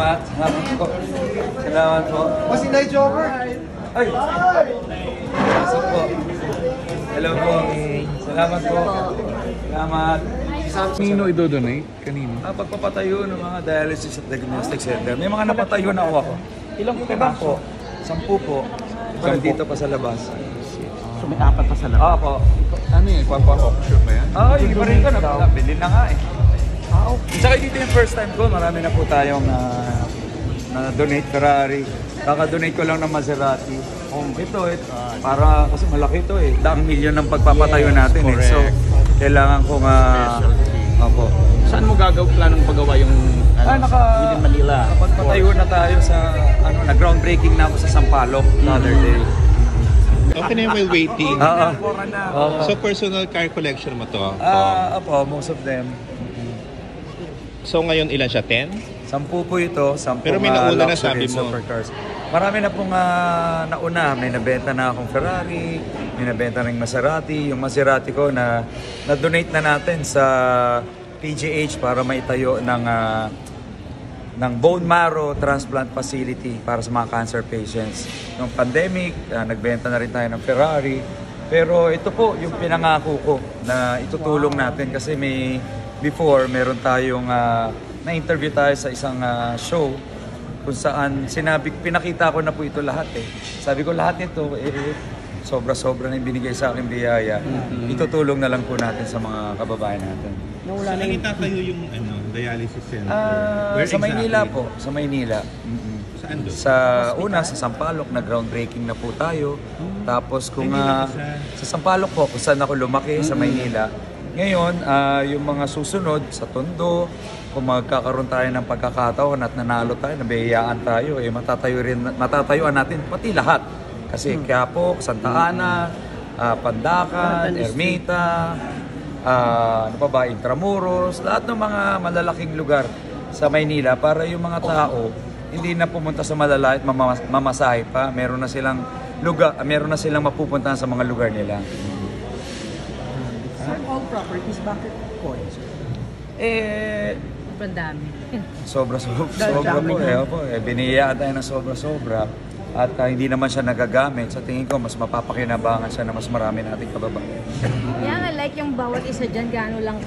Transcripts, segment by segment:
Salamat. Salamat po. Salamat po. Mas inay Joker. Ay! Pasok po. Hello po. Salamat po. Salamat. Sino idodonate? Kanino? Pagpapatayo ng mga dialysis at diagnostic center. May mga napatayo na ako. Ilang po? 10 po. Pero dito pa sa labas. So may 4 pa sa labas. Po. Ano yun? Auction ba yan? Yung iba rin ko. Nabili na nga eh. Okay. Tsaka dito yung first time ko. Marami na po tayong na-donate Ferrari. Kaka-donate ko lang ng Maserati. Ito para kasi malaki ito eh. 100 million ng pagpapatayo natin eh. So, kailangan kong opo. Saan mo planong paggawa yung within Manila? Nakapagpatayo na tayo sa na-groundbreaking na ako sa Sampaloc the other day. Okay na while waiting. So personal car collection mo to? Opo, most of them. So ngayon ilan siya? 10? 10 po ito, 10 Pero may nauna na luxury sabi mo. supercars. Marami na pong nauna. May nabenta na akong Ferrari, may nabenta rin Maserati. Yung Maserati ko na-donate na natin sa PGH para maitayo ng bone marrow transplant facility para sa mga cancer patients. Nung pandemic, nagbenta na rin tayo ng Ferrari. Pero ito po yung pinangako ko na itutulong natin kasi before meron tayong na-interview tayo sa isang show kung saan pinakita ko na po ito lahat eh. Sabi ko lahat nito sobra-sobra na yung binigay sa akin biyaya. Itutulong na lang po natin sa mga kababayan natin. Nawala na itatayo yung dialysis center? Sa Maynila po. Sa Maynila. Saan doon? Sa Sampaloc, na groundbreaking na po tayo. Tapos sa Sampaloc po, kung saan ako lumaki sa Maynila. Ngayon, yung mga susunod sa Tondo, kung magkakaroon tayo ng pagkakataon at nanalo tayo, nabihiyaan tayo, matatayuan natin pati lahat. Kasi Quiapo, Santa Ana, Pandacan, Ermita, Intramuros, lahat ng mga malalaking lugar sa Maynila para yung mga tao hindi na pumunta sa malala at mamasahe pa. Meron na silang mapupuntahan sa mga lugar nila. Sir, all properties, bakit coins? Pandami. Sobra po. Biniyayaan tayo ng sobra-sobra. At hindi naman siya nagagamit. Sa tingin ko, mas mapapakinabangan siya na mas marami nating kababayan. Yan, like yung bawat isa dyan, gaano lang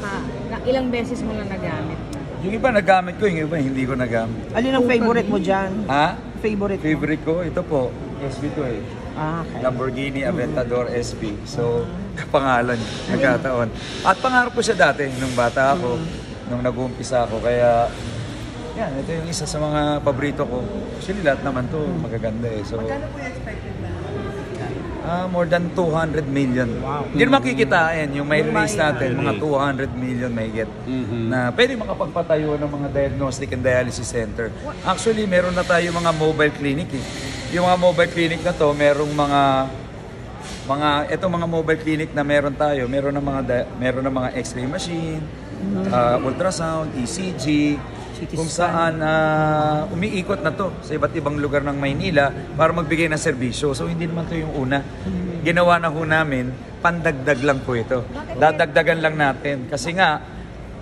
ilang beses mo na nagamit? Yung iba nagamit ko, yung iba hindi ko nagamit. Alin ang favorite mo dyan? Ha? Favorite ko? Ito po, SB to eh. Okay. Lamborghini Aventador SB. So, kapangalan, nagkataon. At pangarap ko siya dati, nung bata ako, nung nag-uumpisa ako. Kaya, yan, ito yung isa sa mga paborito ko. Actually, lahat naman to magaganda eh. So, Magkano po yung expected na? more than 200 million. Wow. Hindi naman kikitain yung may release natin, mga 200 million may get na pwede makapagpatayo ng mga diagnostic and dialysis center. Actually, meron na tayo mga mobile clinic eh. Yung mga mobile clinic na to, merong mga mobile clinic na meron tayo, meron ng mga x-ray machine, ultrasound, ECG, kung saan umiikot na to sa iba't ibang lugar ng Maynila para magbigay ng serbisyo. So hindi naman to yung una. Ginawa na ho namin, pandagdag lang po ito. Dadagdagan lang natin. Kasi nga,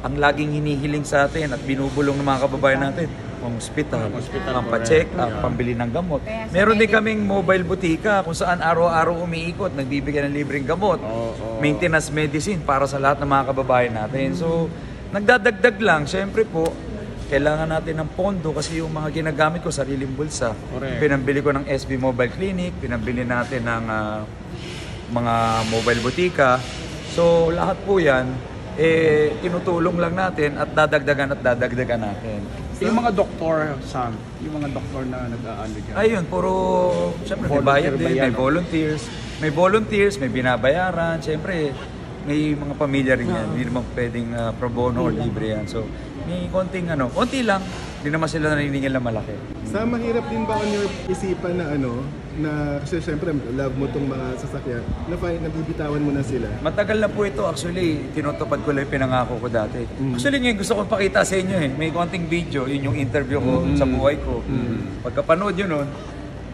ang laging hinihiling sa atin at binubulong ng mga kababayan natin, ang hospital, pampacheck, pambili ng gamot. Meron din kaming mobile butika kung saan araw-araw umiikot, nagbibigay ng libreng gamot, maintenance medicine para sa lahat ng mga kababayan natin. So, nagdadagdag lang. Siyempre po, kailangan natin ng pondo kasi yung mga ginagamit ko, sariling bulsa. Pinambili ko ng SB Mobile Clinic, pinambili natin ng mga mobile butika. So, lahat po yan, tinutulong lang natin at dadagdagan natin. Yung mga doktor, Sam, yung mga doktor na nag-aano dyan? Ayun, siyempre may bayad din, may volunteers. May binabayaran. Siyempre, may mga pamilya rin yan. Hindi naman pwedeng pro bono or libre yan. So, may konti lang. Hindi naman sila naniningil na malaki. Sa mahirap din ba on your isipan na kasi syempre love mo tong mga sasakyan, nabibitawan mo na sila? Matagal na po ito. Actually, tinutupad ko lang yung pinangako ko dati. Actually, ngayon gusto ko pakita sa inyo eh. May konting video, yun yung interview ko sa buhay ko. Pagkapanood yun nun,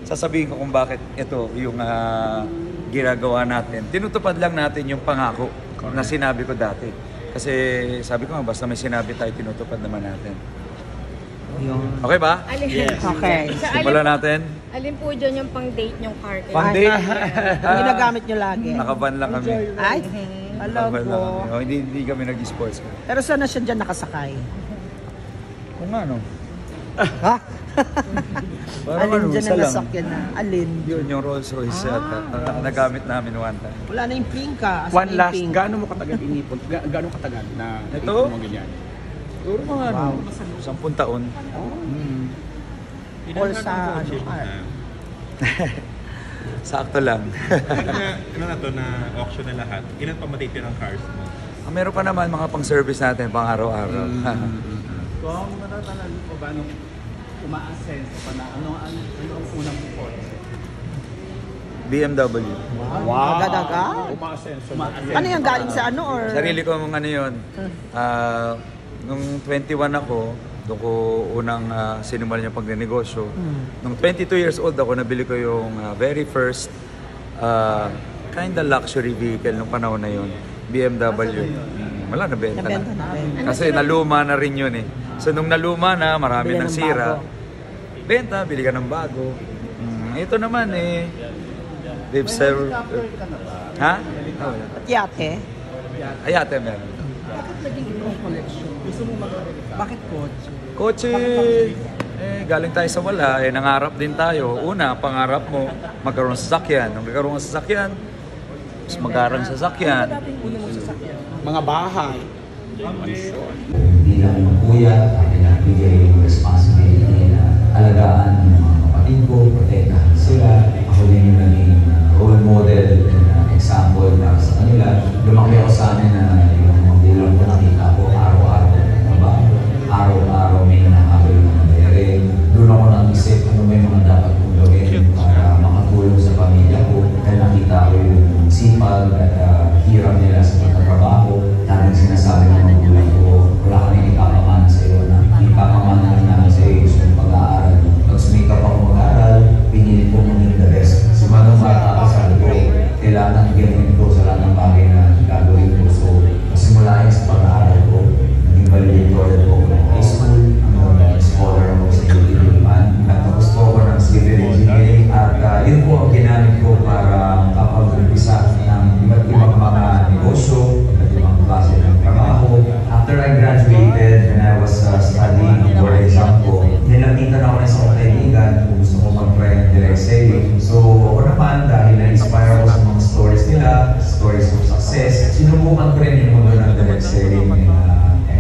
sasabihin ko kung bakit ito yung ginagawa natin. Tinutupad lang natin yung pangako na sinabi ko dati. Kasi sabi ko basta may sinabi tayo, tinutupad naman natin. Okay ba? Alin, Okay. Sa Simulan natin. alin po dyan yung pang-date yung car? Pang-date? Ginagamit nyo lagi. Nakaban lang kami. Ay, alam Nakaban lang ko. kami. Oh, hindi kami nag-sports car. Pero saan na siya dyan nakasakay? Kung ano. Ha? Parang Alin ano, dyan isa na lang. nasakyan na? Alin? Yun, yung Rolls Royce yata. Nagamit namin one time. Wala na yung pingka. One last, gaano mo katagal inipon? Gaano katagal na Ito? ipon mo ganyan? Siguro mga ano, 10 taon. All sa ano, Sakto lang. Ano na to, na auction na lahat? Ilan pa ma-date ng cars mo? Meron pa naman mga pang-service natin, pang araw-araw. Kung natatandaan mo ba nung umaasenso pa na ano ang unang Porsche? BMW. Agad-agad? Umaasenso. Ano yung galing sa ano or? Sarili ko mong ano yun. Nung 21 ako, doon ko unang sinimulan yung pagnenegosyo. Nung 22 years old ako, nabili ko yung very first kinda luxury vehicle nung panahon na yun. BMW. Wala, nabenta na. Nabenta na. Kasi naluma na rin yun eh. So nung naluma na, marami Bili nang ng sira. bago. Benta, bili ka ng bago. Ito naman eh, they've served... Ha? Oh, yeah. At yate? Ay, ate, meron. Bakit kotse? Kotse, galing tayo sa wala, nangarap din tayo. Una, pangarap mo, magkaroon ng sasakyan. Nung nagkaroon ng sasakyan, mas magkarang sasakyan. Mga bahay. Bilang kuya, akin na bigay yung responsibility na alagaan ng mga kapatid ko, protektahan sila. Ako din yung naging role model and example para sa kanila. Lumaki ako sa amin na yung magulang ko nakita ko araw-araw araw-araw may nakahabol ng mga bayarin. Doon ako nag-isip kung may mga dapat kong gawin para makatulong sa pamilya ko. Dahil nakita ko yung sipag at hirap nila sa pagtatrabaho. Laging sinasabi ng mga magulang ko, wala kami ipapamana sa iyo na ipapamana lang namin sa iyo gusto mong pag-aaral. Pag sumikap ako mag-aaral, pinili ko maging the best. Sumanong bata ako sa ko, kailangan gawin ko sa lahat ng bagay na gagawin ko. So, simula yun sa pag-aaral ko, naging valedictorian ko ng high school, scholar ako sa Iliman. Nagtapos po ako ng civil engineering at yun po ang ginamit ko para kapag-umpisa ng iba't ibang mga negosyo, iba't ibang klase ng trabaho. After I graduated, when I was studying for exam ko, nilapitan ako ng isang kaibigan kung gusto ko mag-try ng direct selling. So ako naman, dahil na-inspire ako sa mga stories nila, stories of success, sinubukan ko rin yung mundo ng direct selling.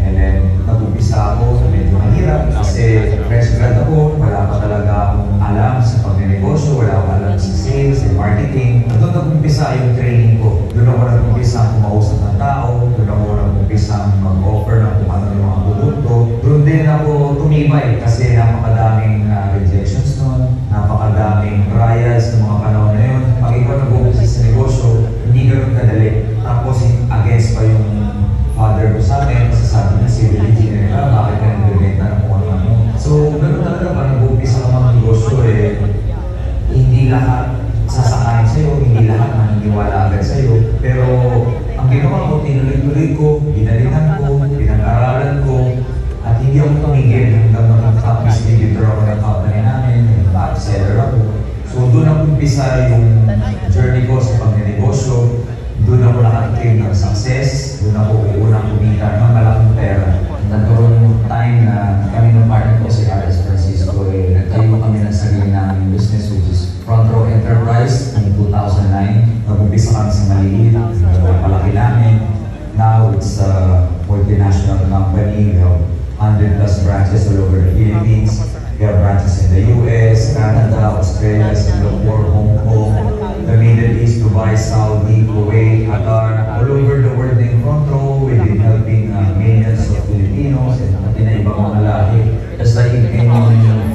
And then, nag-umpisa ako, medyo mahirap kasi fresh grad ako, wala pa talaga akong alam sa pagnenegosyo, wala akong alam sa sales and marketing. Doon nag-umpisa yung training ko. Doon ako nag-umpisa kumausap ng tao, doon ako nag-umpisa mag-offer ng kung ano yung mga produkto. Doon din ako tumibay kasi napakadaming rejections noon, napakadaming trials ng mga panahon na yun. Pag ikaw nag-umpisa sa negosyo, hindi ganun kadali. Tapos against pa yung father ko sa akin, kasi sabi niya, civil engineer ka, bakit ka nag-benta ng kung ano. So, gano'n talaga pa, nag-umpisa ka mga negosyo hindi lahat sasakayin sa'yo, hindi lahat maniniwala agad sa'yo. Pero, ang ginawa ko, tinuloy-tuloy ko, binalikan ko, pinag-aralan ko, at hindi ako tumigil hanggang mag-top distributor ako ng company namin, top seller ako. So, doon ako umpisa yung journey ko sa pag-negosyo. Doon ako nakatikim ng success, doon ako unang kumita ng malaking pera. Nagkaroon yung time na kami ng partner ko si Aris Francisco, nagtayo kami ng sarili namin business which is Front Row Enterprise in 2009. Nag-umpisa kami sa maliit, palaki namin. Now it's a multinational company. We have 100 plus branches all over the Philippines. We have branches in the US, Canada, Australia, Singapore, Hong Kong, the Middle East, Dubai, Saudi, Kuwait, Qatar, all over the world in front row. We've been helping millions of Filipinos at pati na ibang mga lahi. Just like in any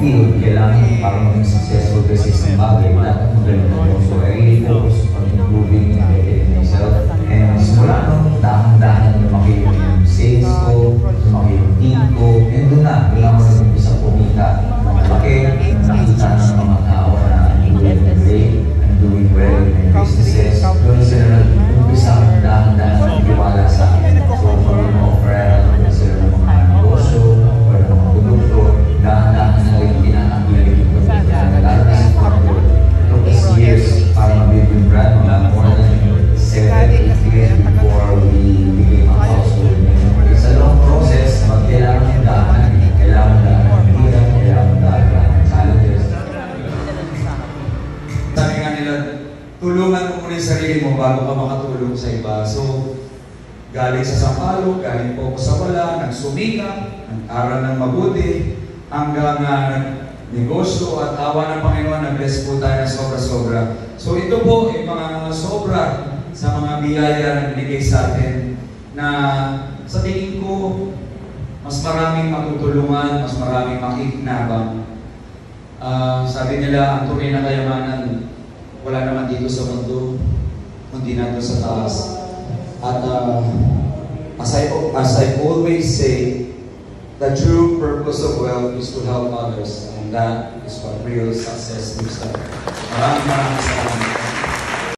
field, kailangan para maging successful kasi isang bagay, dapat magaling mo. So I really focus on improving and getting myself. And simula no, dahan-dahan lumaki yung sales ko, lumaki yung team ko, and doon na, kailangan mo nag-umpisa kumita. Malaki, nakita ng mga tao na I'm doing great, I'm doing well in my businesses. Doon sila nag-umpisa dahan-dahan nagtiwala sa akin. So, pag yung offer, sila ng mga negosyo, or ng mga produkto, sarili mo bago ka makatulong sa iba. So, galing sa sampalok, galing po ako sa wala, nagsumikap, nag-aral ng mabuti, hanggang negosyo at awa ng Panginoon, nag-bless po tayo ng sobra-sobra. So ito po ay mga sobra sa mga biyaya na binigay sa atin na sa tingin ko, mas maraming matutulungan, mas maraming makikinabang. Sabi nila, ang tunay na kayamanan, wala naman dito sa mundo, kundi nandun sa taas. At as I always say, the true purpose of wealth is to help others, and that is what real success looks like. Maraming salamat.